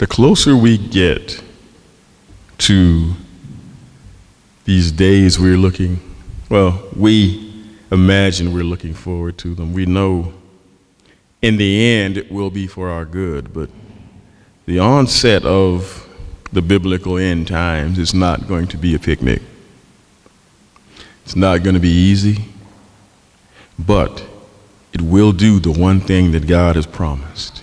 The closer we get to these days we imagine we're looking forward to them. We know in the end it will be for our good, but the onset of the biblical end times is not going to be a picnic. It's not going to be easy, but it will do the one thing that God has promised.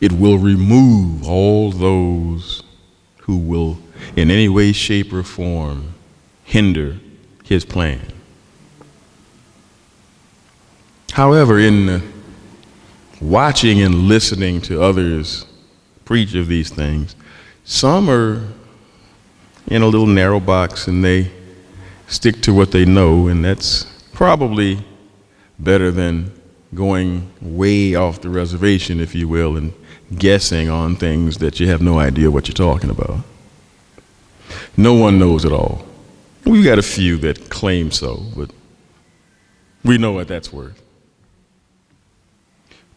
It will remove all those who will in any way, shape, or form hinder his plan. However, in watching and listening to others preach of these things, some are in a little narrow box and they stick to what they know, and that's probably better than going way off the reservation, if you will, and guessing on things that you have no idea what you're talking about. No one knows it all. We've got a few that claim so, but we know what that's worth.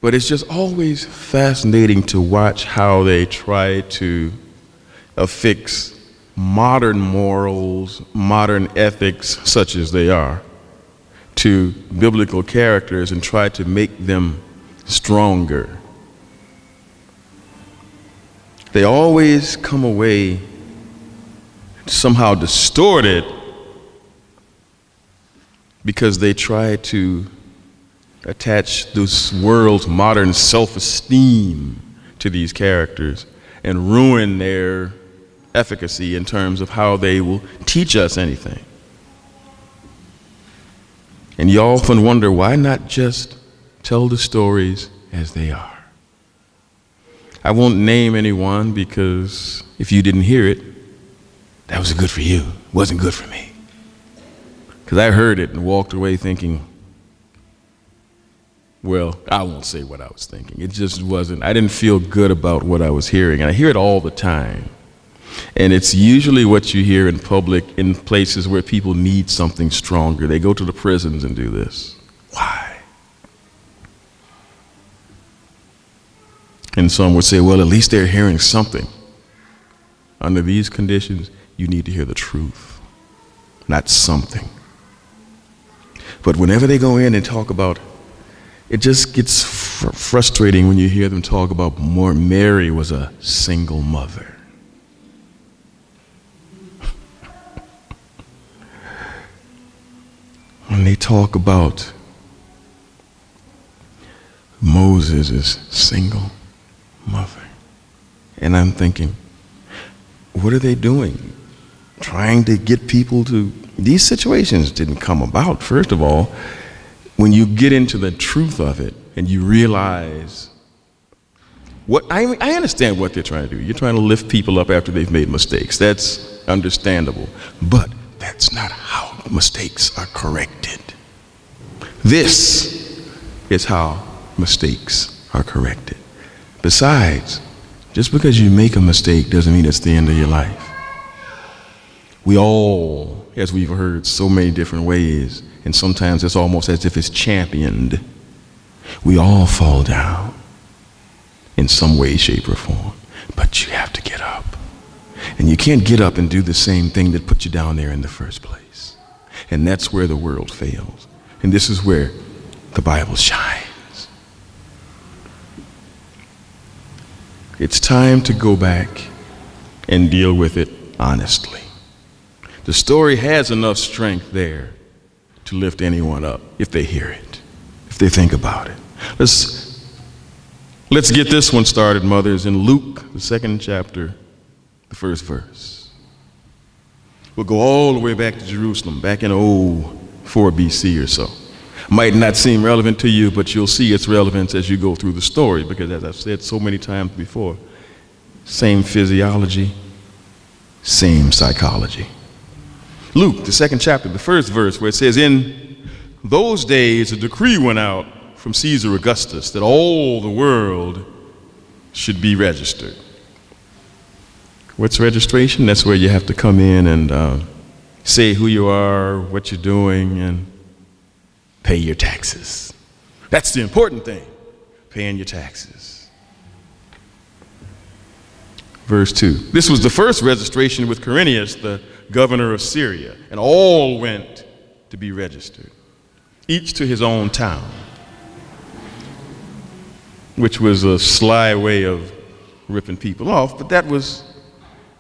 But it's just always fascinating to watch how they try to affix modern morals, modern ethics, such as they are, to biblical characters and try to make them stronger. They always come away somehow distorted because they try to attach this world's modern self-esteem to these characters and ruin their efficacy in terms of how they will teach us anything. And you often wonder, why not just tell the stories as they are? I won't name anyone, because if you didn't hear it, that was good for you. It wasn't good for me. Because I heard it and walked away thinking, well, I won't say what I was thinking. It just wasn't, I didn't feel good about what I was hearing. And I hear it all the time. And it's usually what you hear in public, in places where people need something stronger. They go to the prisons and do this. Why? And some would say, well, at least they're hearing something. Under these conditions, you need to hear the truth, not something. But whenever they go in and talk about, it just gets frustrating when you hear them talk about Mary was a single mother. When they talk about Moses' single mother. And I'm thinking, what are they doing? Trying to get people to, these situations didn't come about. First of all, when you get into the truth of it and you realize what, I understand what they're trying to do. You're trying to lift people up after they've made mistakes. That's understandable. But that's not how mistakes are corrected. This is how mistakes are corrected. Besides, just because you make a mistake doesn't mean it's the end of your life. We all, as we've heard so many different ways, and sometimes it's almost as if it's championed, we all fall down in some way, shape, or form. But you have to get up. And you can't get up and do the same thing that put you down there in the first place. And that's where the world fails. And this is where the Bible shines. It's time to go back and deal with it honestly. The story has enough strength there to lift anyone up if they hear it, if they think about it. Let's get this one started, mothers, in Luke, the 2nd chapter, the 1st verse. We'll go all the way back to Jerusalem, back in 4 BC or so. Might not seem relevant to you, but you'll see its relevance as you go through the story, because as I've said so many times before, same physiology, same psychology. Luke, the 2nd chapter, the 1st verse, where it says, in those days a decree went out from Caesar Augustus that all the world should be registered. What's registration? That's where you have to come in and say who you are, what you're doing, and pay your taxes. That's the important thing, paying your taxes. Verse 2. This was the first registration with Quirinius, the governor of Syria, and all went to be registered, each to his own town, which was a sly way of ripping people off, but that was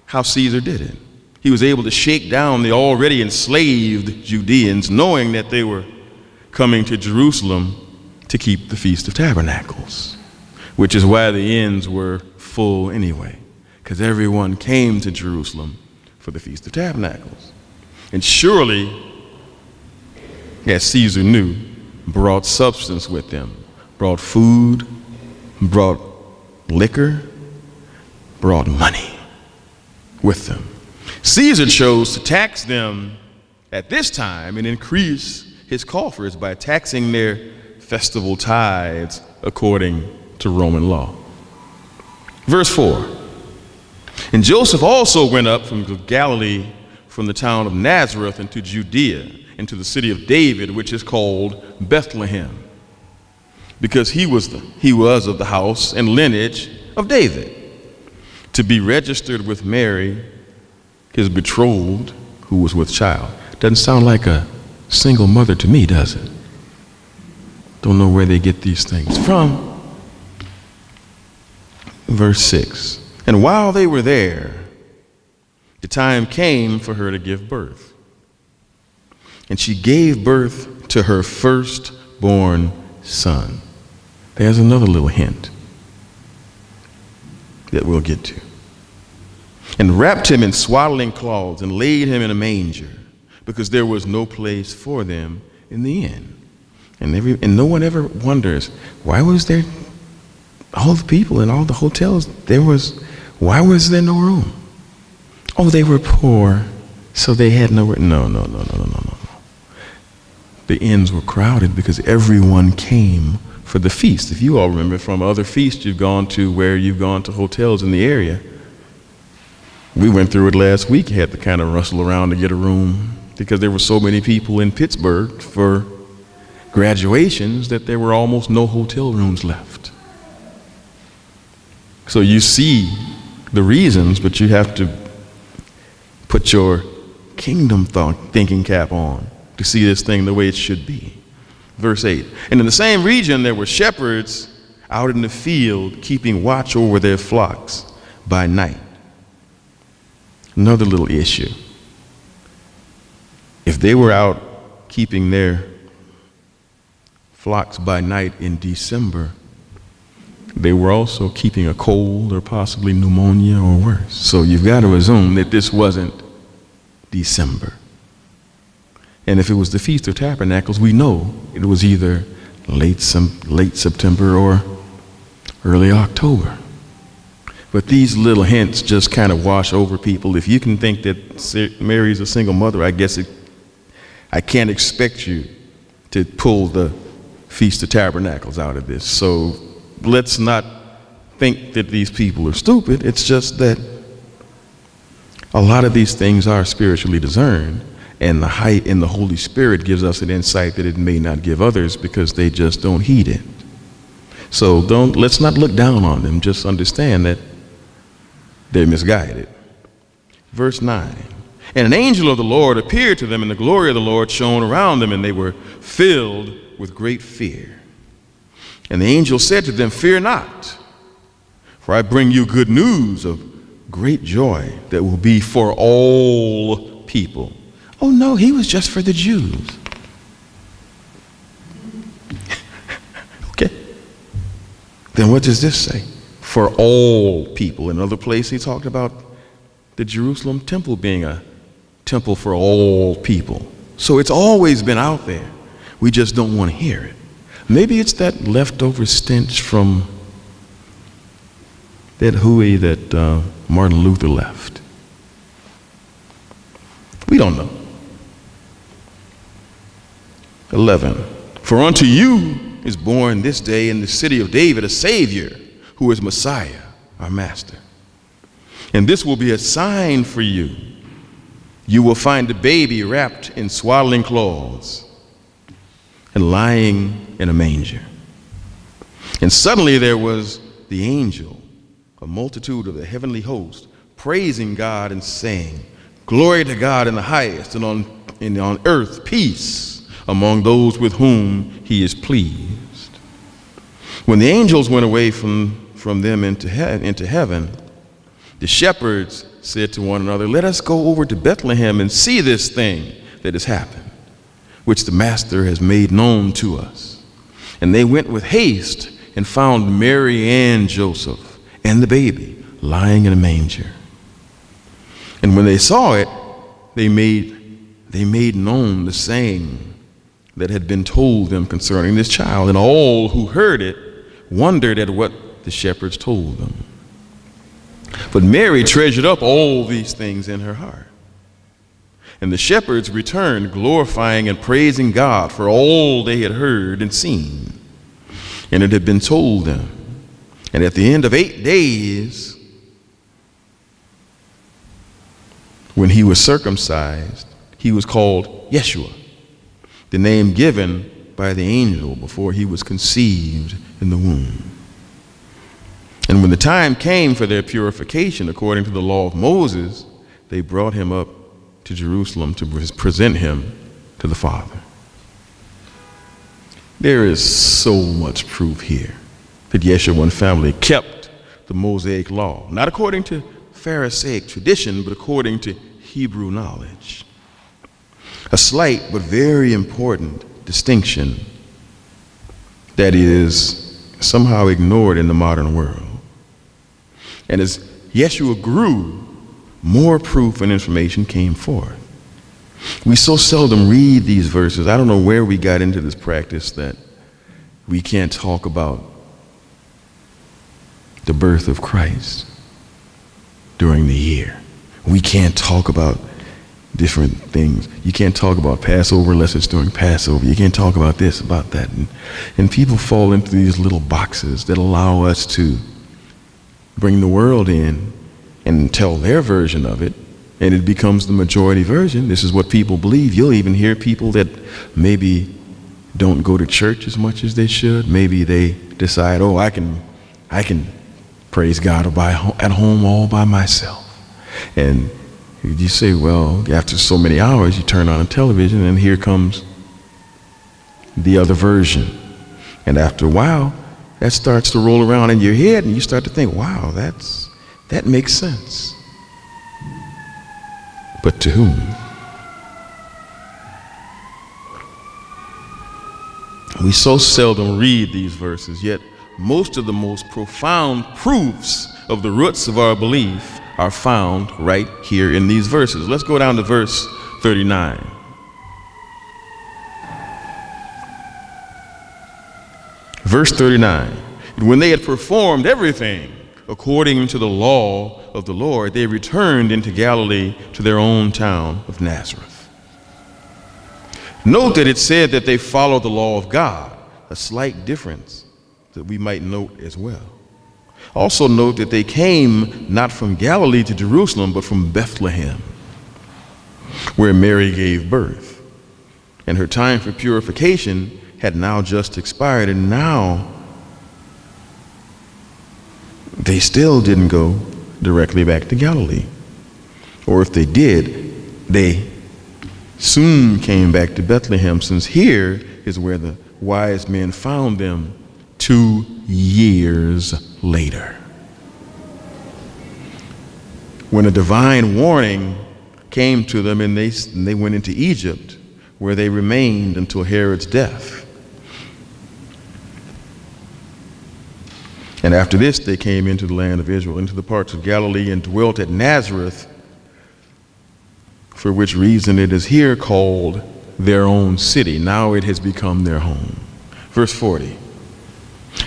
how Caesar did it. He was able to shake down the already enslaved Judeans, knowing that they were coming to Jerusalem to keep the Feast of Tabernacles, which is why the inns were full anyway, because everyone came to Jerusalem for the Feast of Tabernacles. And surely, as Caesar knew, brought substance with them, brought food, brought liquor, brought money with them. Caesar chose to tax them at this time and increase his coffers by taxing their festival tithes according to Roman law. Verse 4. And Joseph also went up from Galilee, from the town of Nazareth into Judea, into the city of David, which is called Bethlehem, because he was of the house and lineage of David, to be registered with Mary, his betrothed, who was with child. Doesn't sound like a single mother to me, does it? Don't know where they get these things from. Verse 6. And while they were there, the time came for her to give birth. And she gave birth to her firstborn son. There's another little hint that we'll get to. And wrapped him in swaddling cloths and laid him in a manger, because there was no place for them in the inn. And no one ever wonders, why was there all the people in all the hotels? Why was there no room? Oh, they were poor, so they had nowhere. No. The inns were crowded because everyone came for the feast. If you all remember from other feasts you've gone to, where you've gone to hotels in the area, we went through it last week. You had to kind of rustle around to get a room because there were so many people in Pittsburgh for graduations that there were almost no hotel rooms left. So you see the reasons, but you have to put your kingdom thinking cap on to see this thing the way it should be. Verse 8. And in the same region there were shepherds out in the field, keeping watch over their flocks by night. Another little issue. If they were out keeping their flocks by night in December, they were also keeping a cold or possibly pneumonia or worse. So you've got to assume that this wasn't December. And if it was the Feast of Tabernacles, we know it was either late September or early October. But these little hints just kind of wash over people. If you can think that Mary's a single mother, I guess I can't expect you to pull the Feast of Tabernacles out of this. So let's not think that these people are stupid. It's just that a lot of these things are spiritually discerned, and the height in the Holy Spirit gives us an insight that it may not give others because they just don't heed it. So let's not look down on them. Just understand that they're misguided. Verse 9. And an angel of the Lord appeared to them, and the glory of the Lord shone around them, and they were filled with great fear. And the angel said to them, Fear not, for I bring you good news of great joy that will be for all people. Oh no, he was just for the Jews. Okay. Then what does this say? For all people. In another place he talked about the Jerusalem temple being a temple for all people. So it's always been out there. We just don't want to hear it. Maybe it's that leftover stench from that hooey that Martin Luther left. We don't know. 11. For unto you is born this day in the city of David a Savior, who is Messiah, our Master. And this will be a sign for you. You will find a baby wrapped in swaddling cloths and lying in a manger. And suddenly there was the angel a multitude of the heavenly host, praising God and saying, "Glory to God in the highest, and on earth peace among those with whom he is pleased." When the angels went away from them into heaven, the shepherds said to one another, "Let us go over to Bethlehem and see this thing that has happened, which the Master has made known to us." And they went with haste and found Mary and Joseph and the baby lying in a manger. And when they saw it, they made known the saying that had been told them concerning this child. And all who heard it wondered at what the shepherds told them. But Mary treasured up all these things in her heart. And the shepherds returned, glorifying and praising God for all they had heard and seen. And it had been told them. And at the end of 8 days, when he was circumcised, he was called Yeshua, the name given by the angel before he was conceived in the womb. And when the time came for their purification according to the law of Moses, they brought him up to Jerusalem to present him to the Father. There is so much proof here that Yeshua and family kept the Mosaic law, not according to Pharisaic tradition, but according to Hebrew knowledge. A slight but very important distinction that is somehow ignored in the modern world. And as Yeshua grew, more proof and information came forth. We so seldom read these verses. I don't know where we got into this practice that we can't talk about the birth of Christ during the year. We can't talk about different things. You can't talk about Passover unless it's during Passover. You can't talk about this, about that. And people fall into these little boxes that allow us to bring the world in and tell their version of it, and it becomes the majority version. This is what people believe. You'll even hear people that maybe don't go to church as much as they should. Maybe they decide, oh, I can praise God at home all by myself. And you say, well, after so many hours, you turn on a television and here comes the other version. And after a while, that starts to roll around in your head and you start to think, wow, that makes sense. But to whom? We so seldom read these verses, yet most of the most profound proofs of the roots of our belief are found right here in these verses. Let's go down to verse 39. Verse 39. And when they had performed everything according to the law of the Lord, they returned into Galilee to their own town of Nazareth. Note that it said that they followed the law of God, a slight difference that we might note as well. Also note that they came not from Galilee to Jerusalem, but from Bethlehem, where Mary gave birth. And her time for purification had now just expired, and now they still didn't go directly back to Galilee. Or if they did, they soon came back to Bethlehem, since here is where the wise men found them 2 years later. When a divine warning came to them and they went into Egypt, where they remained until Herod's death. And after this, they came into the land of Israel, into the parts of Galilee, and dwelt at Nazareth, for which reason it is here called their own city. Now it has become their home. Verse 40.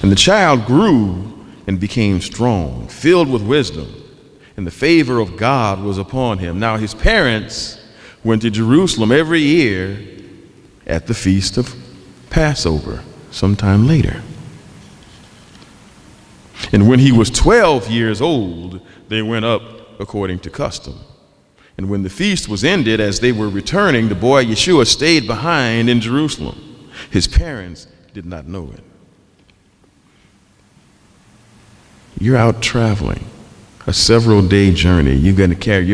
And the child grew and became strong, filled with wisdom, and the favor of God was upon him. Now his parents went to Jerusalem every year at the feast of Passover, sometime later. And when he was 12 years old, they went up according to custom. And when the feast was ended, as they were returning, the boy Yeshua stayed behind in Jerusalem. His parents did not know it. You're out traveling, a several-day journey. You're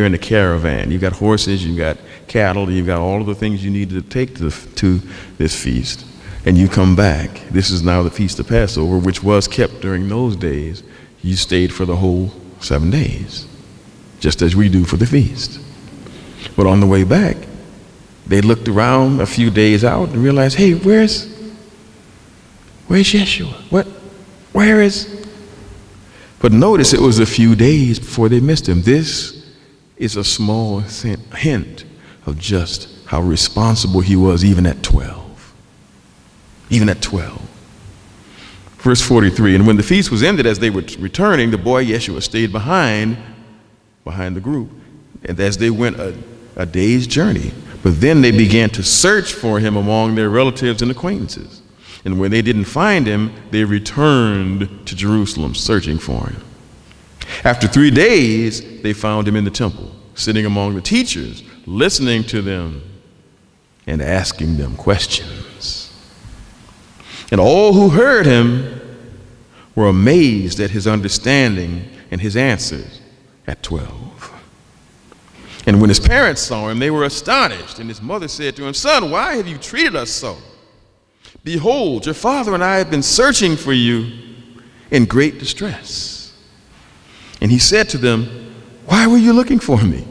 in a caravan. You've got horses, you've got cattle, you've got all of the things you need to take to this feast. And you come back. This is now the Feast of Passover, which was kept during those days. You stayed for the whole 7 days, just as we do for the feast. But on the way back, they looked around a few days out and realized, hey, where's Yeshua? Where is? But notice it was a few days before they missed him. This is a small hint of just how responsible he was even at 12. Even at 12. Verse 43, and when the feast was ended, as they were returning, the boy Yeshua stayed behind the group, and as they went a day's journey. But then they began to search for him among their relatives and acquaintances. And when they didn't find him, they returned to Jerusalem searching for him. After 3 days, they found him in the temple, sitting among the teachers, listening to them and asking them questions. And all who heard him were amazed at his understanding and his answers at 12. And when his parents saw him, they were astonished. And his mother said to him, son, why have you treated us so? Behold, your father and I have been searching for you in great distress. And he said to them, why were you looking for me?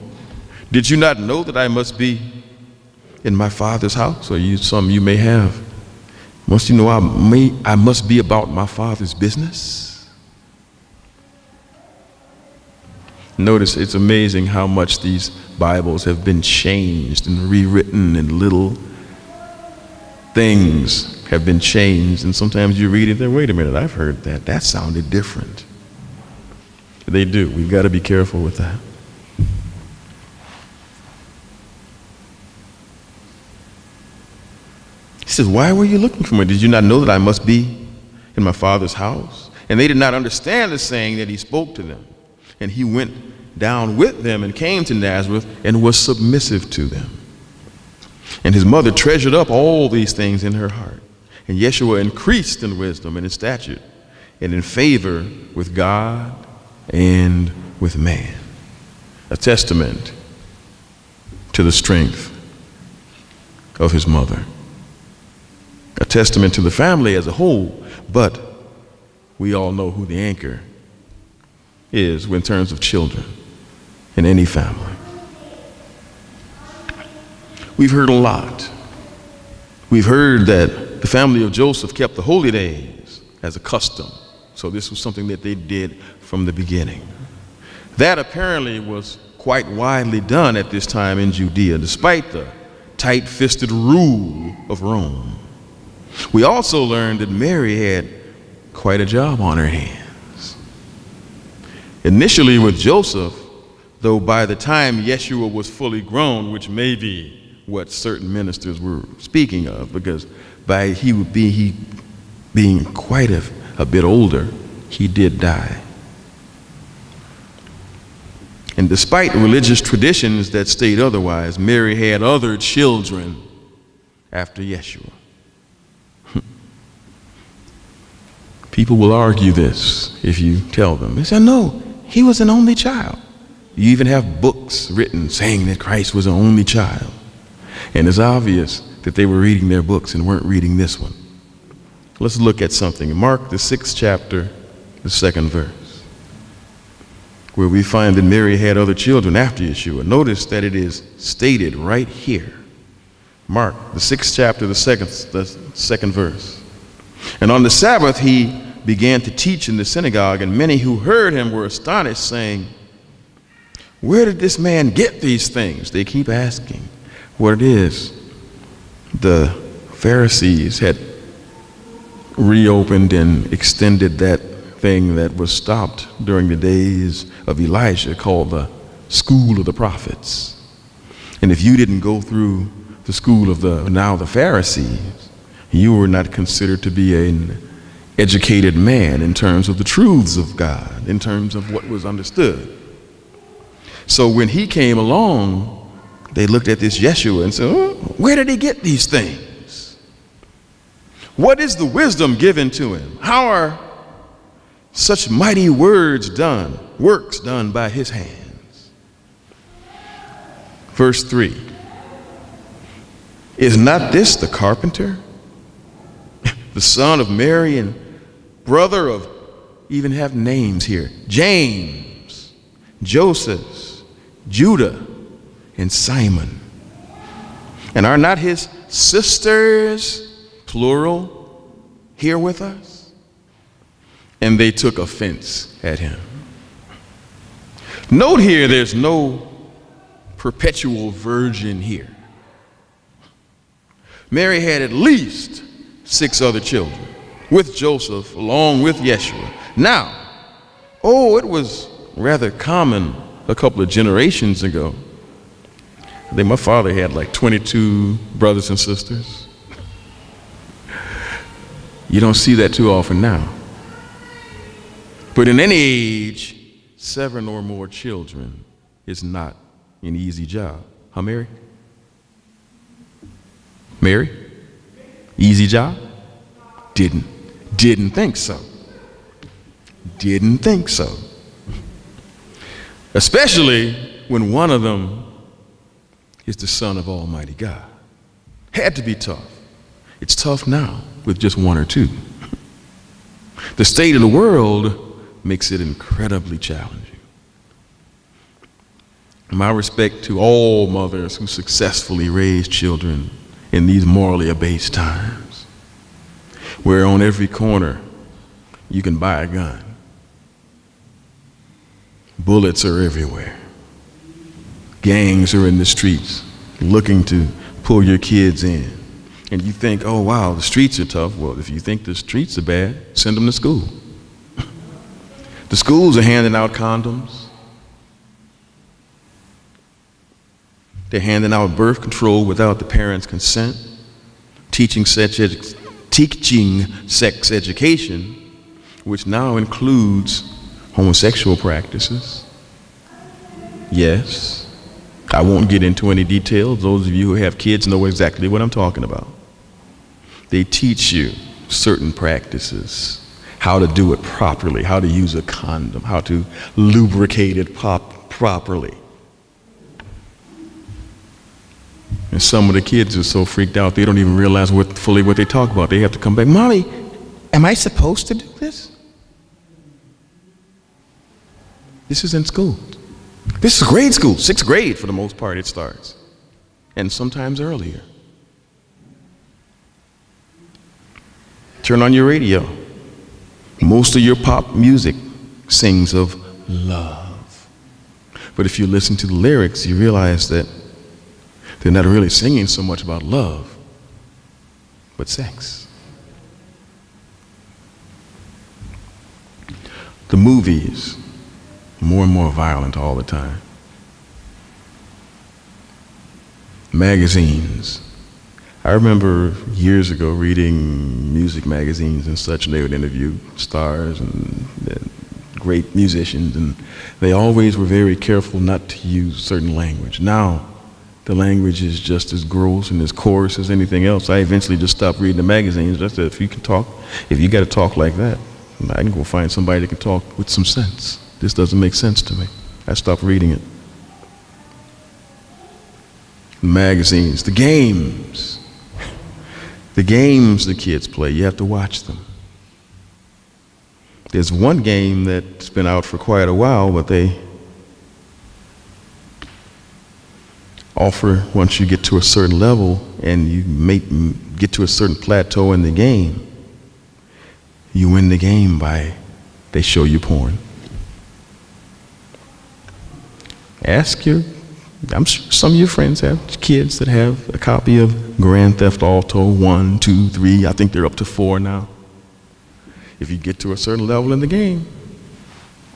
Did you not know that I must be in my father's house? Or some you may have. Must you know I must be about my father's business? Notice it's amazing how much these Bibles have been changed and rewritten, and little things have been changed, and sometimes you read it there, wait a minute, I've heard that. That sounded different. They do. We've got to be careful with that. He says, why were you looking for me? Did you not know that I must be in my father's house? And they did not understand the saying that he spoke to them. And he went down with them and came to Nazareth and was submissive to them. And his mother treasured up all these things in her heart. And Yeshua increased in wisdom and in stature and in favor with God and with man. A testament to the strength of his mother. A testament to the family as a whole, but we all know who the anchor is in terms of children in any family. We've heard a lot. We've heard that the family of Joseph kept the holy days as a custom. So this was something that they did from the beginning. That apparently was quite widely done at this time in Judea, despite the tight-fisted rule of Rome. We also learned that Mary had quite a job on her hands. Initially with Joseph, though by the time Yeshua was fully grown, which may be what certain ministers were speaking of, because by he being quite a bit older, he did die. And despite religious traditions that state otherwise, Mary had other children after Yeshua. People will argue this if you tell them. They say, no, he was an only child. You even have books written saying that Christ was an only child. And it's obvious that they were reading their books and weren't reading this one. Let's look at something. Mark, the 6th chapter, the 2nd verse, where we find that Mary had other children after Yeshua. Notice that it is stated right here. Mark, the 6th chapter, the second verse. And on the Sabbath he began to teach in the synagogue, and many who heard him were astonished, saying, where did this man get these things? They keep asking what it is. The Pharisees had reopened and extended that thing that was stopped during the days of Elijah, called the school of the prophets. And if you didn't go through the school of the Pharisees, you were not considered to be an educated man in terms of the truths of God, in terms of what was understood. So when he came along, they looked at this Yeshua and said, oh, where did he get these things? What is the wisdom given to him? How are Such mighty works done by his hands. Verse 3. Is not this the carpenter, the son of Mary and brother of, even have names here, James, Joseph, Judah, and Simon? And are not his sisters, plural, here with us? And they took offense at him. Note here, there's no perpetual virgin here. Mary had at least 6 other children with Joseph, along with Yeshua. Now, it was rather common a couple of generations ago. I think my father had like 22 brothers and sisters. You don't see that too often now. But in any age, 7 or more children is not an easy job. Huh, Mary? Mary? Easy job? Didn't think so. Didn't think so. Especially when one of them is the Son of Almighty God. Had to be tough. It's tough now with just 1 or 2. The state of the world makes it incredibly challenging. My respect to all mothers who successfully raise children in these morally abased times, where on every corner you can buy a gun. Bullets are everywhere. Gangs are in the streets looking to pull your kids in. And you think, oh wow, the streets are tough. Well, if you think the streets are bad, send them to school. The schools are handing out condoms. They're handing out birth control without the parents' consent, teaching sex education, which now includes homosexual practices. Yes, I won't get into any details. Those of you who have kids know exactly what I'm talking about. They teach you certain practices, how to do it properly, how to use a condom, how to lubricate it properly. And some of the kids are so freaked out they don't even realize fully what they talk about. They have to come back, Mommy, am I supposed to do this? This is in school. This is grade school, 6th grade for the most part it starts. And sometimes earlier. Turn on your radio. Most of your pop music sings of love. But if you listen to the lyrics, you realize that they're not really singing so much about love, but sex. The movies, more and more violent all the time. Magazines. I remember years ago reading music magazines and such, and they would interview stars and great musicians, and they always were very careful not to use certain language. Now, the language is just as gross and as coarse as anything else. I eventually just stopped reading the magazines. I said, if you got to talk like that, I can go find somebody that can talk with some sense. This doesn't make sense to me. I stopped reading it. Magazines, the games the kids play, you have to watch them. There's one game that's been out for quite a while, but they offer, once you get to a certain level and you get to a certain plateau in the game, you win the game they show you porn. I'm sure some of your friends have kids that have a copy of Grand Theft Auto 1, 2, 3, I think they're up to 4 now. If you get to a certain level in the game,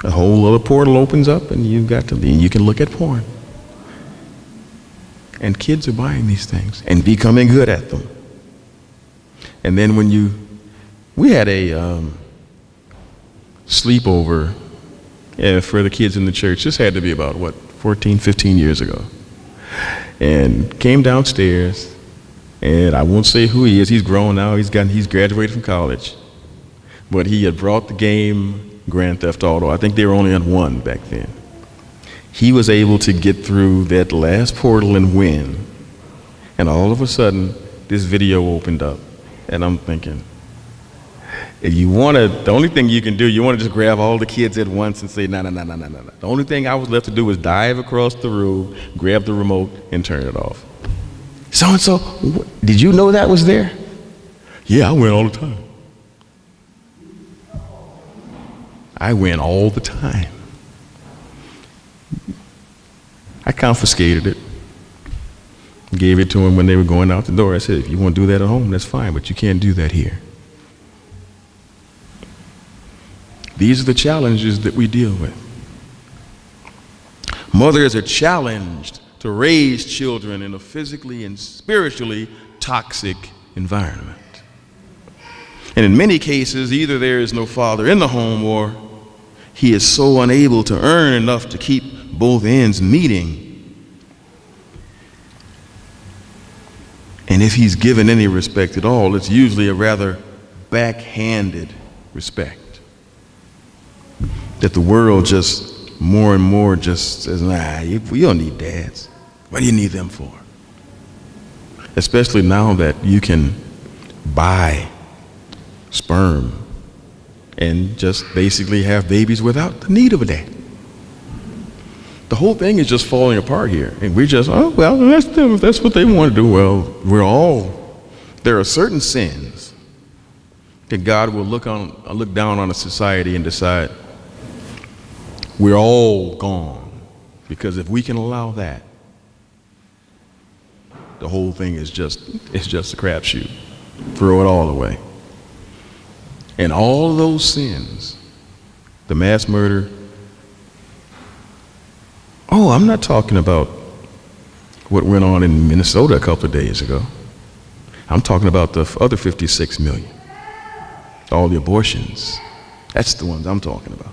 a whole other portal opens up and you can look at porn. And kids are buying these things and becoming good at them. And then we had a sleepover for the kids in the church. This had to be about 14, 15 years ago. And came downstairs, and I won't say who he is. He's grown now. He's graduated from college. But he had brought the game Grand Theft Auto. I think they were only on 1 back then. He was able to get through that last portal and win. And all of a sudden, this video opened up. And I'm thinking, if you want to, the only thing you can do, you want to just grab all the kids at once and say, no. The only thing I was left to do was dive across the room, grab the remote, and turn it off. So-and-so, did you know that was there? Yeah, I win all the time. I win all the time. I confiscated it. Gave it to them when they were going out the door. I said, if you want to do that at home, that's fine, but you can't do that here. These are the challenges that we deal with. Mothers are challenged to raise children in a physically and spiritually toxic environment. And in many cases, either there is no father in the home or he is so unable to earn enough to keep both ends meeting. And if he's given any respect at all, it's usually a rather backhanded respect. That the world just more and more just says, nah, you don't need dads. What do you need them for? Especially now that you can buy sperm and just basically have babies without the need of a dad. The whole thing is just falling apart here. And we just, oh, well, that's them. If that's what they want to do, well, there are certain sins that God will look down on a society and decide we're all gone. Because if we can allow that, the whole thing is just a crapshoot. Throw it all away. And all those sins, the mass murder. Oh, I'm not talking about what went on in Minnesota a couple of days ago. I'm talking about the other 56 million. All the abortions. That's the ones I'm talking about.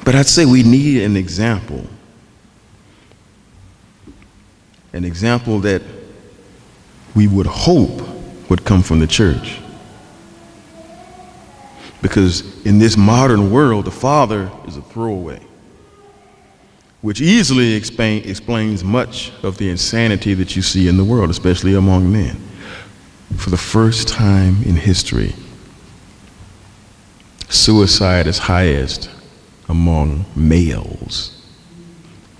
But I'd say we need an example. An example that we would hope would come from the church. Because in this modern world, the father is a throwaway, which easily explains much of the insanity that you see in the world, especially among men. For the first time in history, suicide is highest among males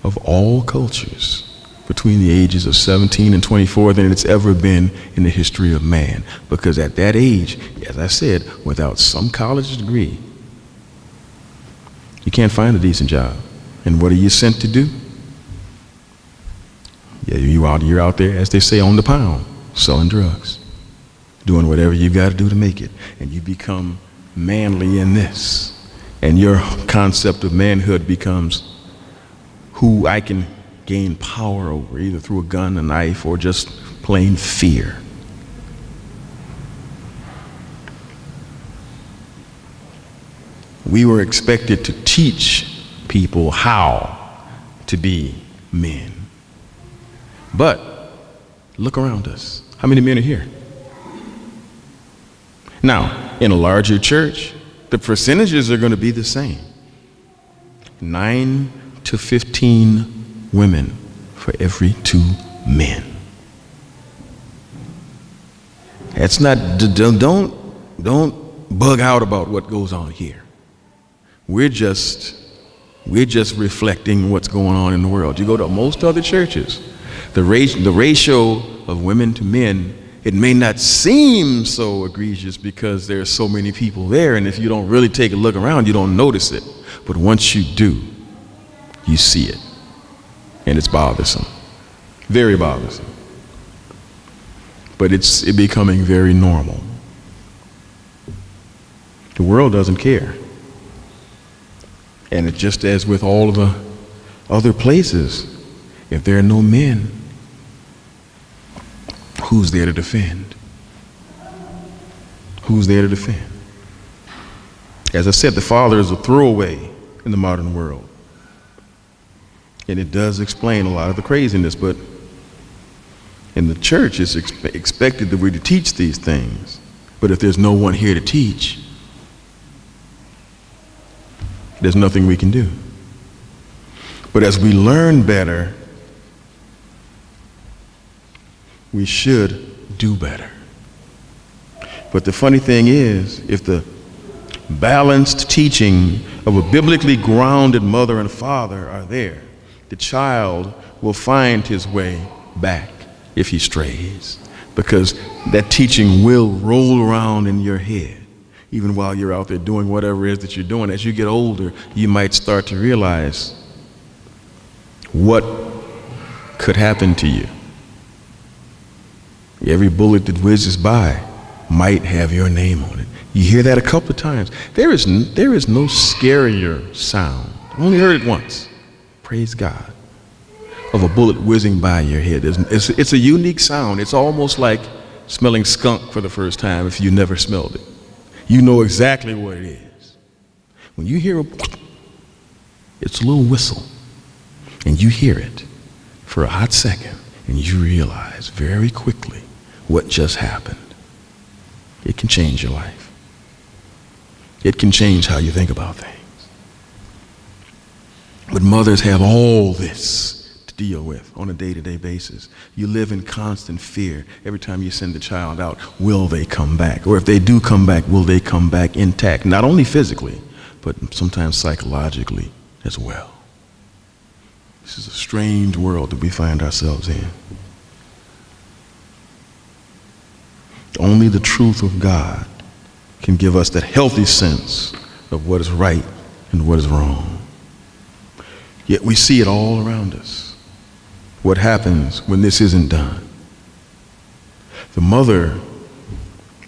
of all cultures between the ages of 17 and 24 than it's ever been in the history of man. Because at that age, as I said, without some college degree, you can't find a decent job. And what are you sent to do? Yeah, you're out there, as they say, on the pound, selling drugs, doing whatever you got to do to make it. And you become manly in this. And your concept of manhood becomes who I can gain power over, either through a gun, a knife, or just plain fear. We were expected to teach people how to be men. But look around us. How many men are here? Now, in a larger church, the percentages are going to be the same. 9 to 15 women for every 2 men. That's not, don't bug out about what goes on here. We're just reflecting what's going on in the world. You go to most other churches, the ratio of women to men, it may not seem so egregious because there are so many people there, and if you don't really take a look around, you don't notice it. But once you do, you see it. And it's bothersome, very bothersome. But it's becoming very normal. The world doesn't care. And it's just as with all of the other places, if there are no men, who's there to defend? Who's there to defend? As I said, the father is a throwaway in the modern world. And it does explain a lot of the craziness, but in the church it's expected that we're to teach these things. But if there's no one here to teach, there's nothing we can do. But as we learn better, we should do better. But the funny thing is, if the balanced teaching of a biblically grounded mother and father are there, the child will find his way back if he strays, because that teaching will roll around in your head even while you're out there doing whatever it is that you're doing. As you get older, you might start to realize what could happen to you. Every bullet that whizzes by might have your name on it. You hear that a couple of times. There is no scarier sound. I only heard it once. Praise God. Of a bullet whizzing by your head. It's a unique sound. It's almost like smelling skunk for the first time if you never smelled it. You know exactly what it is. When you hear it's a little whistle, and you hear it for a hot second, and you realize very quickly what just happened. It can change your life. It can change how you think about things. But mothers have all this to deal with on a day-to-day basis. You live in constant fear every time you send the child out. Will they come back? Or if they do come back, will they come back intact? Not only physically, but sometimes psychologically as well. This is a strange world that we find ourselves in. Only the truth of God can give us that healthy sense of what is right and what is wrong. Yet we see it all around us. What happens when this isn't done? The mother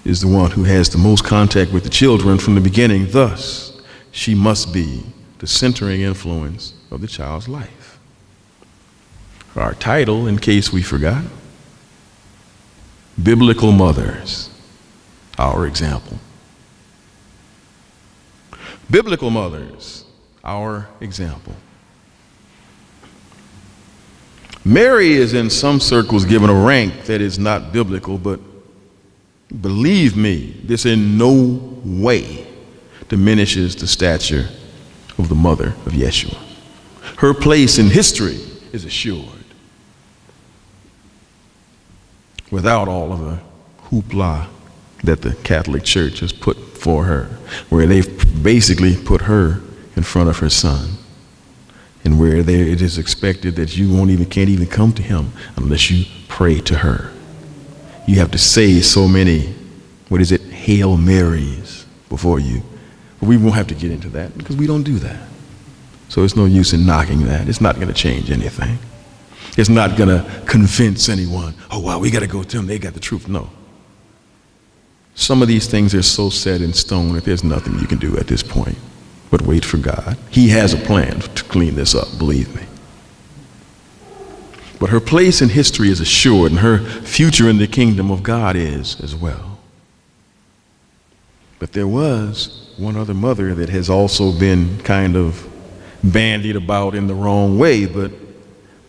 is the one who has the most contact with the children from the beginning. Thus, she must be the centering influence of the child's life. Our title, in case we forgot, Biblical Mothers, our example. Biblical mothers, our example. Mary is in some circles given a rank that is not biblical, but believe me, this in no way diminishes the stature of the mother of Yeshua. Her place in history is assured, without all of the hoopla that the Catholic Church has put for her, where they've basically put her in front of her son, and where it is expected that you can't even come to him unless you pray to her. You have to say so many, Hail Marys before you. But we won't have to get into that because we don't do that. So it's no use in knocking that. It's not going to change anything. It's not going to convince anyone, oh, wow, we got to go to them. They got the truth. No. Some of these things are so set in stone that there's nothing you can do at this point but wait for God. He has a plan to clean this up, believe me. But her place in history is assured, and her future in the kingdom of God is as well. But there was one other mother that has also been kind of bandied about in the wrong way, but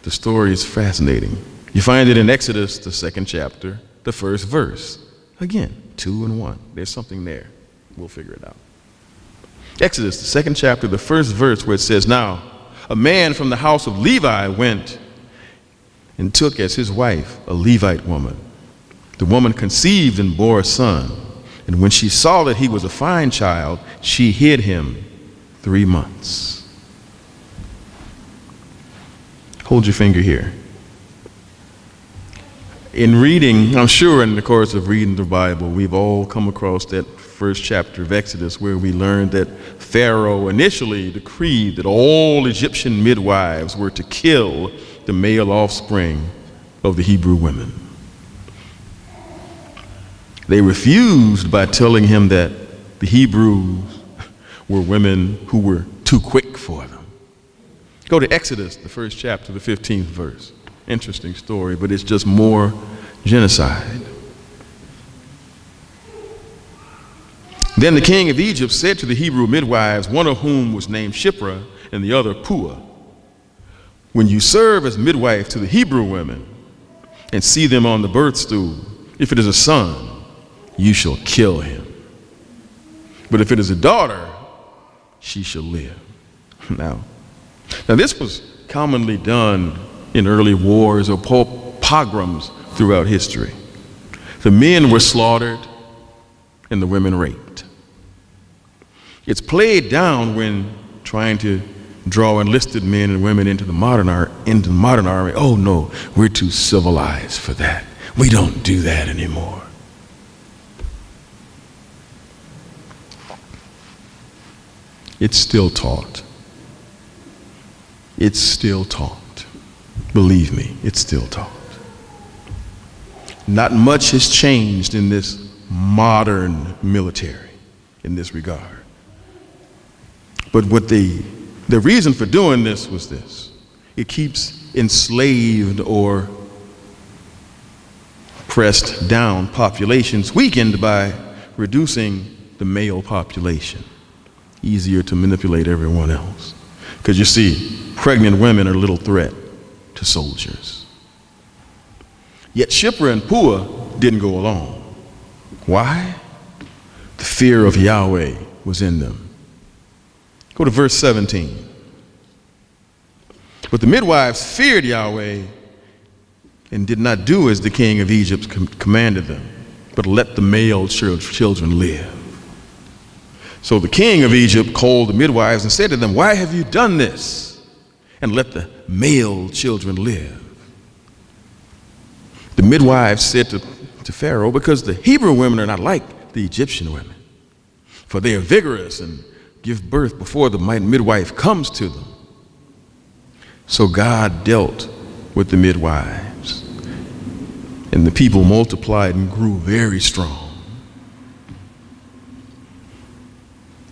the story is fascinating. You find it in Exodus, the 2nd chapter, the 1st verse. Again, 2 and 1. There's something there. We'll figure it out. Exodus, the 2nd chapter, the 1st verse, where it says, Now, a man from the house of Levi went and took as his wife a Levite woman. The woman conceived and bore a son. And when she saw that he was a fine child, she hid him 3 months. Hold your finger here. In reading, I'm sure in the course of reading the Bible, we've all come across that 1st chapter of Exodus where we learned that Pharaoh initially decreed that all Egyptian midwives were to kill the male offspring of the Hebrew women. They refused by telling him that the Hebrews were women who were too quick for them. Go to Exodus, the 1st chapter, the 15th verse. Interesting story, but it's just more genocide. Then the king of Egypt said to the Hebrew midwives, one of whom was named Shiphrah and the other Puah, when you serve as midwife to the Hebrew women and see them on the birth stool, if it is a son, you shall kill him. But if it is a daughter, she shall live. Now this was commonly done in early wars or pogroms throughout history. The men were slaughtered and the women raped. It's played down when trying to draw enlisted men and women into the modern army. Oh no, we're too civilized for that. We don't do that anymore. It's still taught. It's still taught. Believe me, it's still taught. Not much has changed in this modern military in this regard. But what the reason for doing this was this. It keeps enslaved or pressed down populations weakened by reducing the male population. Easier to manipulate everyone else. Because you see, pregnant women are a little threat to soldiers. Yet Shiphrah and Puah didn't go along. Why? The fear of Yahweh was in them. Go to verse 17. But the midwives feared Yahweh and did not do as the king of Egypt commanded them, but let the male children live. So the king of Egypt called the midwives and said to them, "Why have you done this? And let the male children live." The midwives said to Pharaoh, "Because the Hebrew women are not like the Egyptian women, for they are vigorous and give birth before the midwife comes to them." So God dealt with the midwives, and the people multiplied and grew very strong.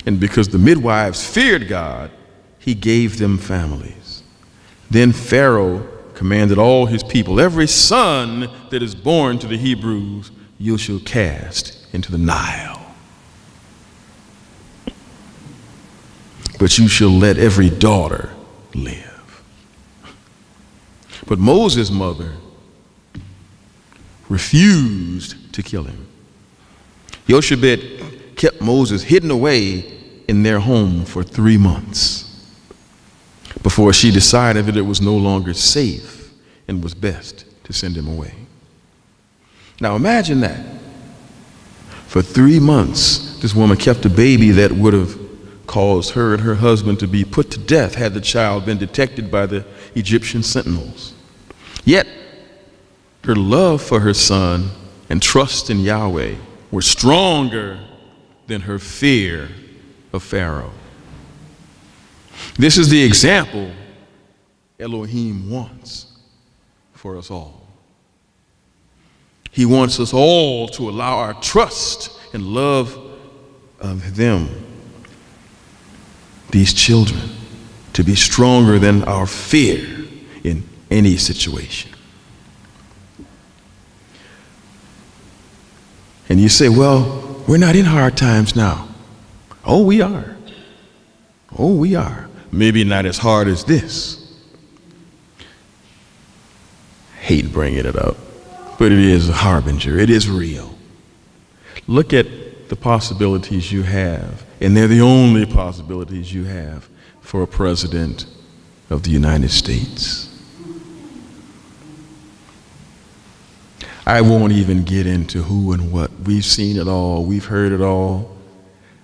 And because the midwives feared God, he gave them families. Then Pharaoh commanded all his people, "Every son that is born to the Hebrews you shall cast into the Nile. But you shall let every daughter live." But Moses' mother refused to kill him. Jochebed kept Moses hidden away in their home for 3 months before she decided that it was no longer safe and was best to send him away. Now imagine that. For 3 months, this woman kept a baby that would have caused her and her husband to be put to death had the child been detected by the Egyptian sentinels. Yet, her love for her son and trust in Yahweh were stronger than her fear of Pharaoh. This is the example Elohim wants for us all. He wants us all to allow our trust and love of them, these children, to be stronger than our fear in any situation. And you say, "Well, we're not in hard times now." Oh, we are. Oh, we are. Maybe not as hard as this. Hate bringing it up, but it is a harbinger. It is real. Look at the possibilities you have, and they're the only possibilities you have for a president of the United States. I won't even get into who and what. We've seen it all. We've heard it all.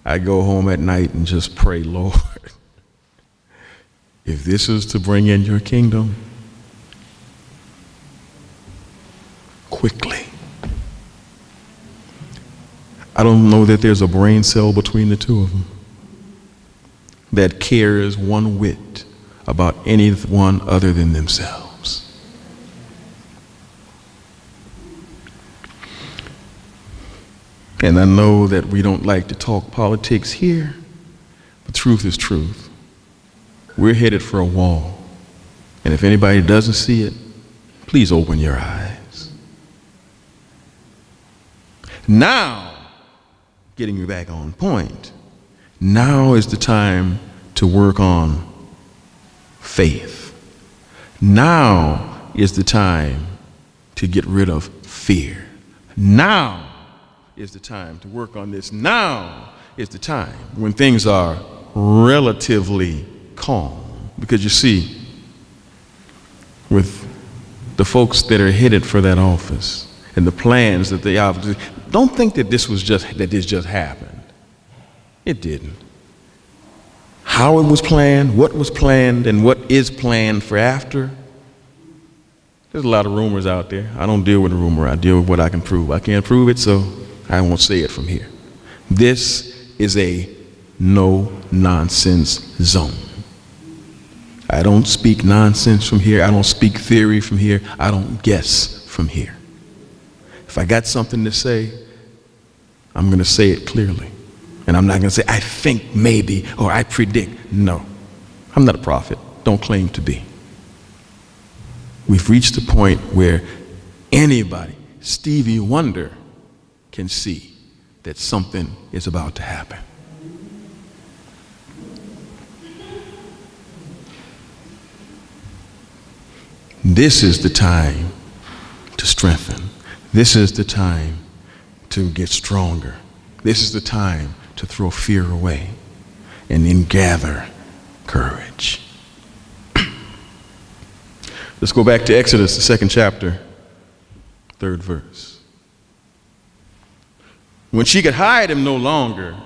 I go home at night and just pray, "Lord, if this is to bring in your kingdom, quickly." I don't know that there's a brain cell between the two of them that cares one whit about anyone other than themselves. And I know that we don't like to talk politics here, but truth is truth. We're headed for a wall. And if anybody doesn't see it, please open your eyes. Now, getting you back on point, now is the time to work on faith. Now is the time to get rid of fear. Now is the time to work on this. Now is the time when things are relatively calm. Because you see, with the folks that are headed for that office and the plans that they have, don't think that this just happened. It didn't. How it was planned, what was planned, and what is planned for after. There's a lot of rumors out there. I don't deal with a rumor. I deal with what I can prove. I can't prove it, so I won't say it from here. This is a no-nonsense zone. I don't speak nonsense from here. I don't speak theory from here. I don't guess from here. If I got something to say, I'm going to say it clearly. And I'm not going to say, I think maybe, or I predict. No, I'm not a prophet. Don't claim to be. We've reached a point where anybody, Stevie Wonder, can see that something is about to happen. This is the time to strengthen. This is the time to get stronger. This is the time to throw fear away and then gather courage. Let's go back to Exodus, the 2nd chapter, 3rd verse. When she could hide him no longer,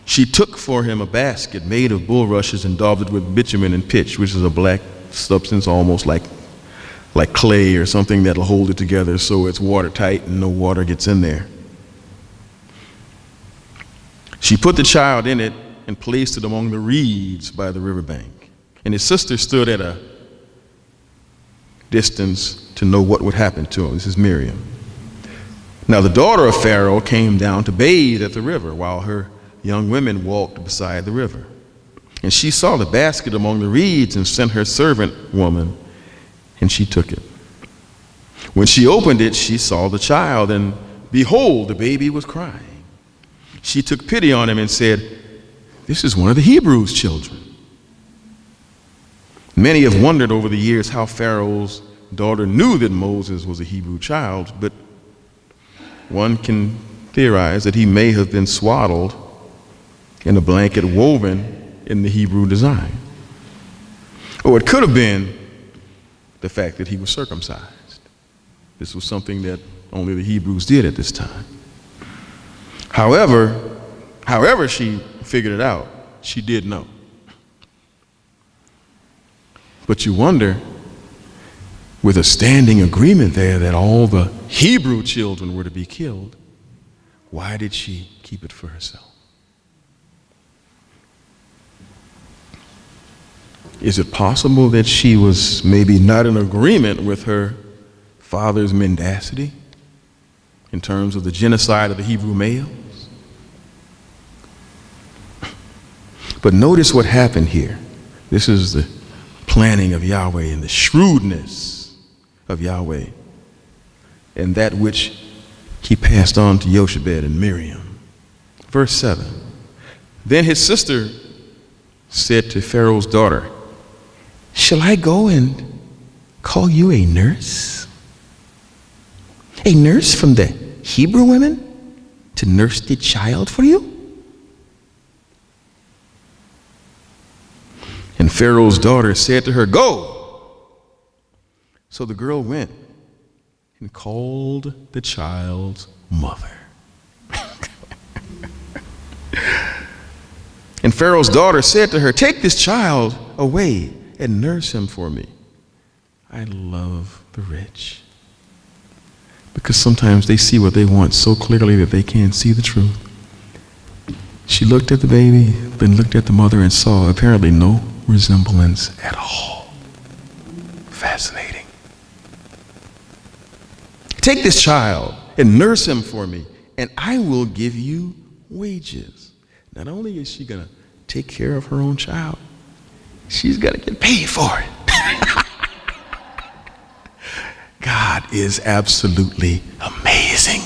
she took for him a basket made of bulrushes and daubed it with bitumen and pitch, which is a black substance almost like clay or something that'll hold it together so it's watertight and no water gets in there. She put the child in it and placed it among the reeds by the riverbank. And his sister stood at a distance to know what would happen to him. This is Miriam. Now the daughter of Pharaoh came down to bathe at the river while her young women walked beside the river. And she saw the basket among the reeds and sent her servant woman, and she took it. When she opened it, she saw the child, and behold, the baby was crying. She took pity on him and said, "This is one of the Hebrews' children." Many have wondered over the years how Pharaoh's daughter knew that Moses was a Hebrew child, but one can theorize that he may have been swaddled in a blanket woven in the Hebrew design. Or it could have been the fact that he was circumcised. This was something that only the Hebrews did at this time. However she figured it out, she did know. But you wonder, with a standing agreement there that all the Hebrew children were to be killed, why did she keep it for herself? Is it possible that she was maybe not in agreement with her father's mendacity in terms of the genocide of the Hebrew males? But notice what happened here. This is the planning of Yahweh and the shrewdness of Yahweh and that which he passed on to Jochebed and Miriam. Verse 7. Then his sister said to Pharaoh's daughter, "Shall I go and call you a nurse? A nurse from the Hebrew women to nurse the child for you?" And Pharaoh's daughter said to her, "Go." So the girl went and called the child's mother. And Pharaoh's daughter said to her, "Take this child away and nurse him for me." I love the rich, because sometimes they see what they want so clearly that they can't see the truth. She looked at the baby, then looked at the mother and saw apparently no resemblance at all. Fascinating. "Take this child and nurse him for me, and I will give you wages." Not only is she going to take care of her own child, she's going to get paid for it. God is absolutely amazing.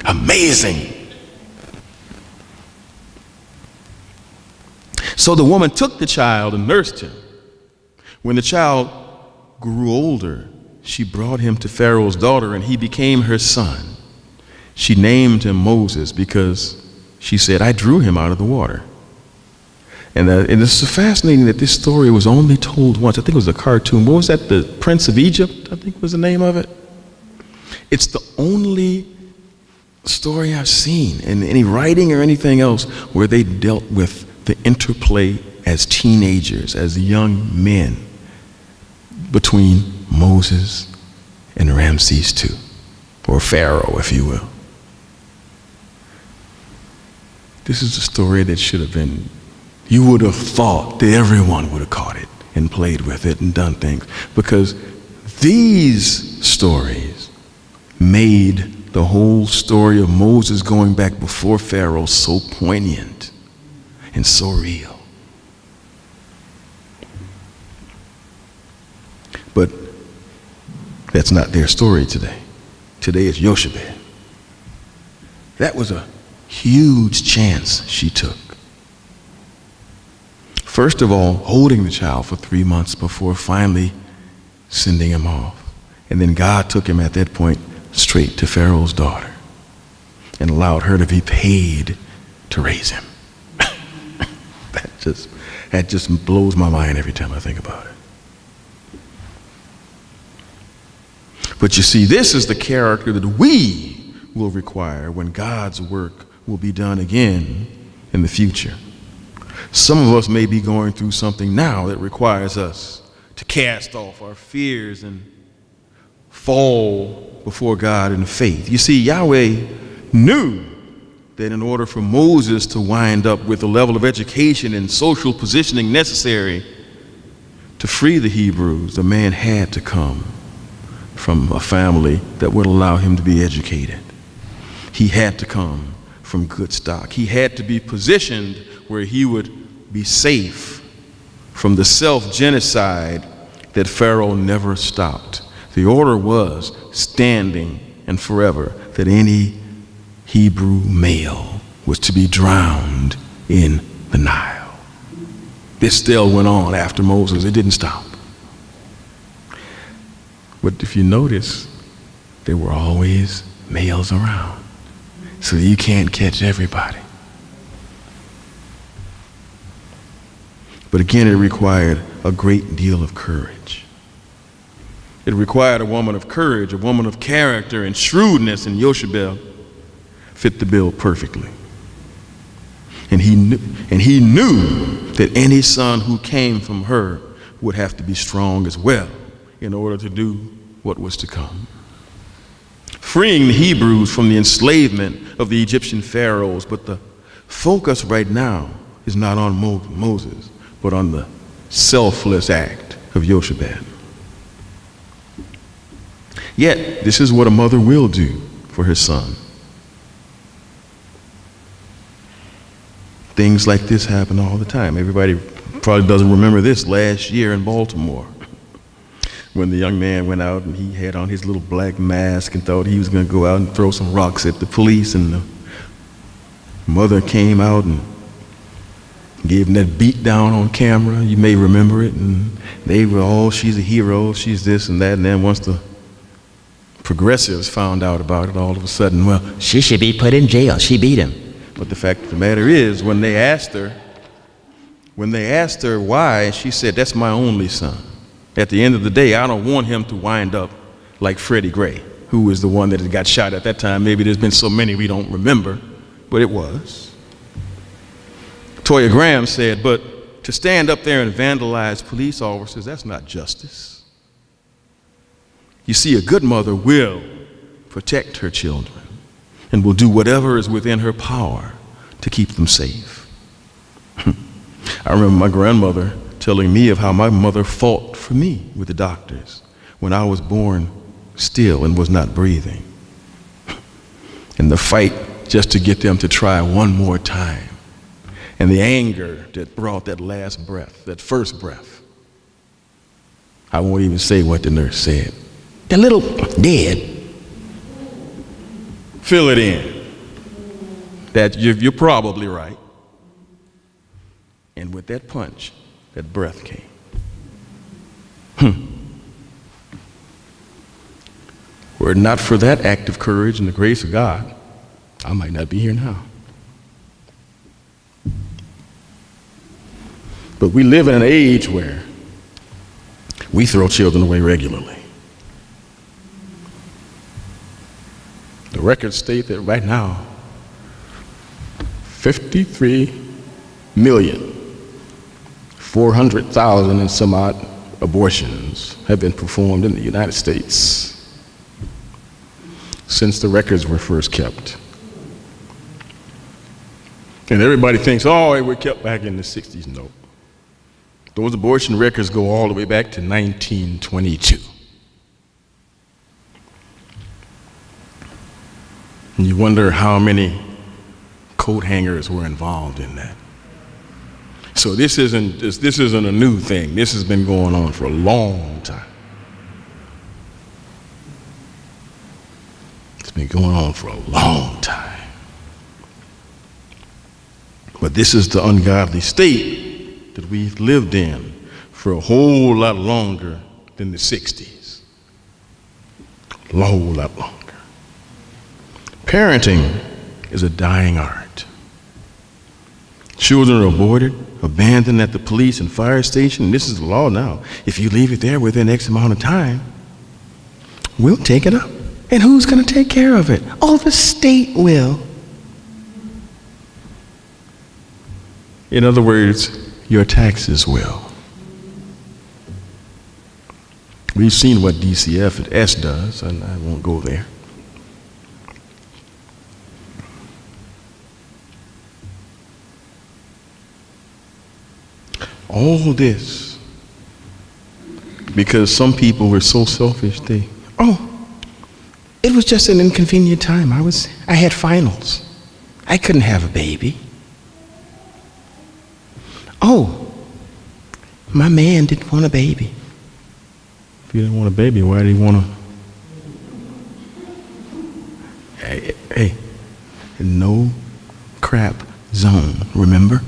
Amazing. So the woman took the child and nursed him. When the child grew older, she brought him to Pharaoh's daughter, and he became her son. She named him Moses because she said, "I drew him out of the water." And it's fascinating that this story was only told once. I think it was a cartoon. What was that? The Prince of Egypt, I think was the name of it. It's the only story I've seen in any writing or anything else where they dealt with the interplay as teenagers, as young men, between Moses and Ramses II, or Pharaoh, if you will. This is a story that should have been, you would have thought that everyone would have caught it and played with it and done things, because these stories made the whole story of Moses going back before Pharaoh so poignant and so real. But that's not their story today. Today is Jochebed. That was a huge chance she took. First of all, holding the child for 3 months before finally sending him off. And then God took him at that point straight to Pharaoh's daughter and allowed her to be paid to raise him. That just blows my mind every time I think about it. But you see, this is the character that we will require when God's work will be done again in the future. Some of us may be going through something now that requires us to cast off our fears and fall before God in faith. You see, Yahweh knew that in order for Moses to wind up with the level of education and social positioning necessary to free the Hebrews, the man had to come from a family that would allow him to be educated. He had to come from good stock. He had to be positioned where he would be safe from the self-genocide that Pharaoh never stopped. The order was standing and forever that any Hebrew male was to be drowned in the Nile. This still went on after Moses. It didn't stop. But if you notice, there were always males around. So you can't catch everybody. But again, it required a great deal of courage. It required a woman of courage, a woman of character and shrewdness, and Jochebed fit the bill perfectly. And he knew that any son who came from her would have to be strong as well in order to do what was to come. Freeing the Hebrews from the enslavement of the Egyptian pharaohs, but the focus right now is not on Moses, but on the selfless act of Jochebed. Yet, this is what a mother will do for her son. Things like this happen all the time. Everybody probably doesn't remember this last year in Baltimore, when the young man went out and he had on his little black mask and thought he was going to go out and throw some rocks at the police, and the mother came out and gave him that beat down on camera. You may remember it. And they were, oh, she's a hero, she's this and that. And then once the progressives found out about it, all of a sudden, well, she should be put in jail. She beat him. But the fact of the matter is, when they asked her why, she said, that's my only son. At the end of the day, I don't want him to wind up like Freddie Gray, who was the one that had got shot at that time. Maybe there's been so many we don't remember, but it was. Toya Graham said, but to stand up there and vandalize police officers, that's not justice. You see, a good mother will protect her children and will do whatever is within her power to keep them safe. I remember my grandmother telling me of how my mother fought for me with the doctors when I was born still and was not breathing. And the fight just to get them to try one more time. And the anger that brought that last breath, that first breath. I won't even say what the nurse said. The little dead. Fill it in. That you're probably right. And with that punch, that breath came. Were it not for that act of courage and the grace of God, I might not be here now. But we live in an age where we throw children away regularly. The records state that right now, 53,400,000 and some odd abortions have been performed in the United States since the records were first kept. And everybody thinks, oh, they were kept back in the 60s. No. Those abortion records go all the way back to 1922. And you wonder how many coat hangers were involved in that. So this isn't a new thing. This has been going on for a long time. It's been going on for a long time. But this is the ungodly state that we've lived in for a whole lot longer than the 60s. A whole lot longer. Parenting is a dying art. Children are aborted, abandoned at the police and fire station. This is the law now. If you leave it there within X amount of time, we'll take it up. And who's going to take care of it? Oh, the state will. In other words, your taxes will. We've seen what DCF at S does, and I won't go there. All this because some people were so selfish, it was just an inconvenient time. I had finals. I couldn't have a baby. Oh, my man didn't want a baby. If he didn't want a baby, why did he want to? Hey, no crap zone, remember?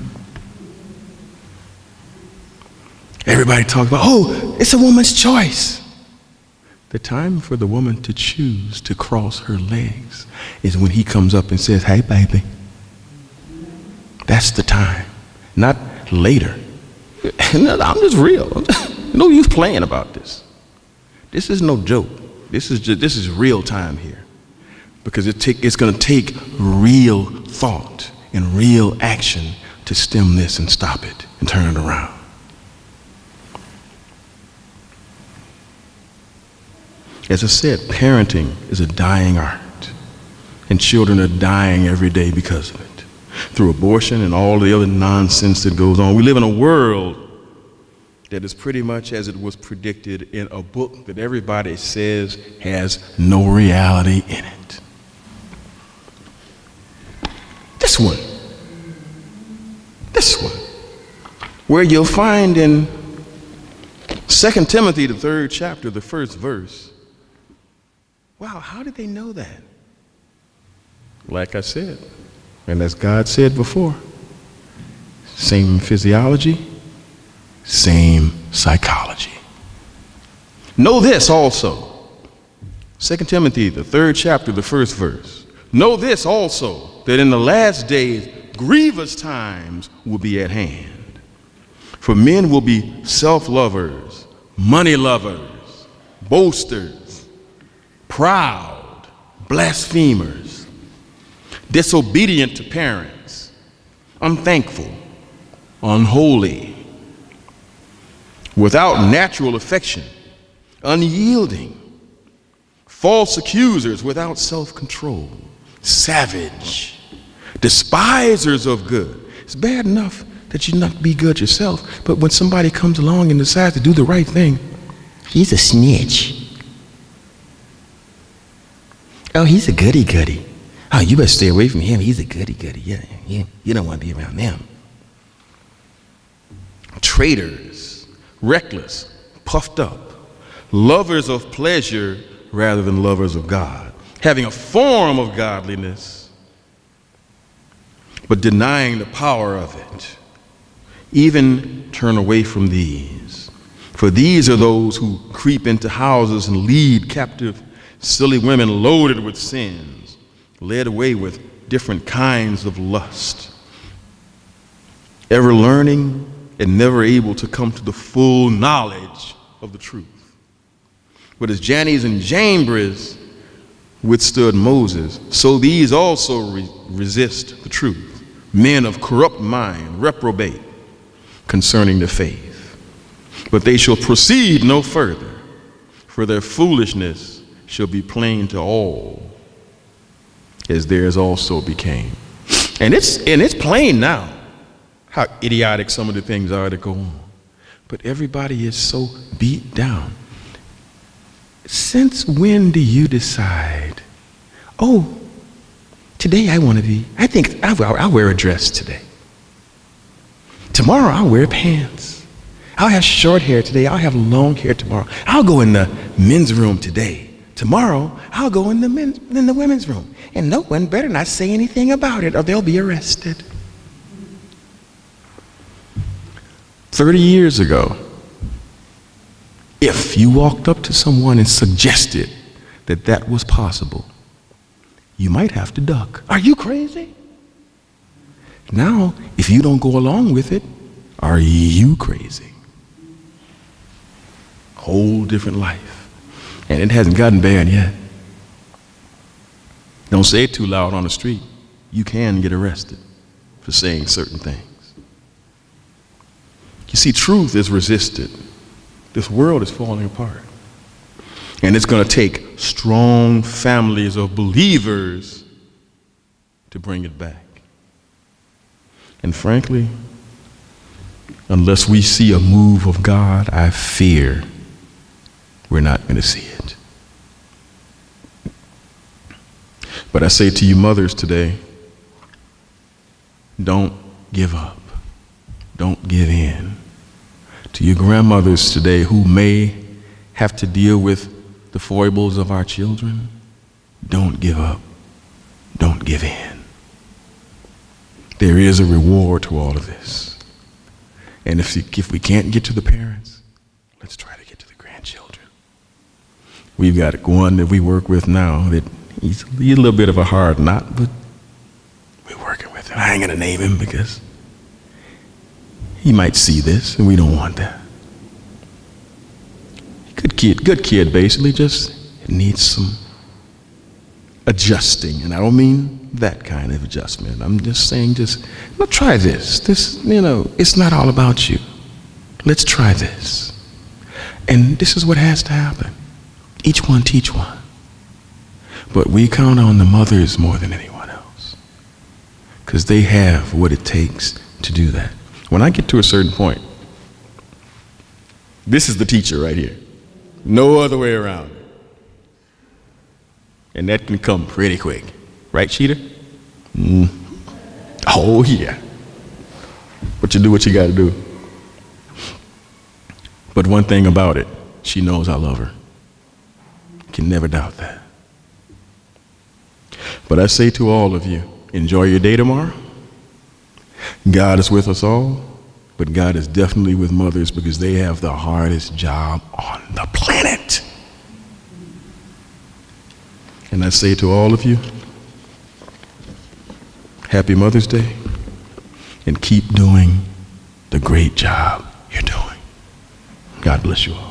Everybody talks about, it's a woman's choice. The time for the woman to choose to cross her legs is when he comes up and says, hey, baby. That's the time, not later. No, I'm just real. No use playing about this. This is no joke. This is real time here, because it's going to take real thought and real action to stem this and stop it and turn it around. As I said, parenting is a dying art, and children are dying every day because of it, through abortion and all the other nonsense that goes on. We live in a world that is pretty much as it was predicted in a book that everybody says has no reality in it. This one, where you'll find in 2 Timothy, the 3rd chapter, the 1st verse. Wow, how did they know that? Like I said, and as God said before, same physiology, same psychology. Know this also. 2 Timothy, the 3rd chapter, the 1st verse. Know this also, that in the last days, grievous times will be at hand. For men will be self-lovers, money lovers, boasters, proud, blasphemers, disobedient to parents, unthankful, unholy, without natural affection, unyielding, false accusers, without self-control, savage, despisers of good. It's bad enough that you not be good yourself, but when somebody comes along and decides to do the right thing, he's a snitch. Oh, he's a goody-goody. Oh, you better stay away from him. He's a goody-goody. Yeah, you don't want to be around them. Traitors, reckless, puffed up, lovers of pleasure rather than lovers of God, having a form of godliness, but denying the power of it. Even turn away from these. For these are those who creep into houses and lead captive silly women loaded with sins, led away with different kinds of lust, ever learning and never able to come to the full knowledge of the truth. But as Jannes and Jambres withstood Moses, so these also resist the truth, men of corrupt mind, reprobate concerning the faith. But they shall proceed no further, for their foolishness shall be plain to all, as theirs also became. And it's plain now how idiotic some of the things are that go on. But everybody is so beat down. Since when do you decide, oh, today I think I'll wear a dress today. Tomorrow I'll wear pants. I'll have short hair today. I'll have long hair tomorrow. I'll go in the men's room today. Tomorrow I'll go in the women's room. And no one better not say anything about it or they'll be arrested. 30 years ago, if you walked up to someone and suggested that that was possible, you might have to duck. Are you crazy? Now, if you don't go along with it, are you crazy? Whole different life. And it hasn't gotten bad yet. Don't say it too loud on the street. You can get arrested for saying certain things. You see, truth is resisted. This world is falling apart. And it's going to take strong families of believers to bring it back. And frankly, unless we see a move of God, I fear we're not going to see it. But I say to you mothers today, don't give up. Don't give in. To you grandmothers today who may have to deal with the foibles of our children, don't give up. Don't give in. There is a reward to all of this. And if we can't get to the parents, let's try to get to the grandchildren. We've got one that we work with now that he's a little bit of a hard knot, but we're working with him. I ain't going to name him because he might see this, and we don't want that. Good kid, basically, just needs some adjusting. And I don't mean that kind of adjustment. I'm just saying, try this. This, it's not all about you. Let's try this. And this is what has to happen. Each one teach one. But we count on the mothers more than anyone else, because they have what it takes to do that. When I get to a certain point, this is the teacher right here. No other way around. And that can come pretty quick. Right, Sheeta? Oh, yeah. But you do what you got to do. But one thing about it, she knows I love her. Can never doubt that. But I say to all of you, enjoy your day tomorrow. God is with us all, but God is definitely with mothers because they have the hardest job on the planet. And I say to all of you, happy Mother's Day, and keep doing the great job you're doing. God bless you all.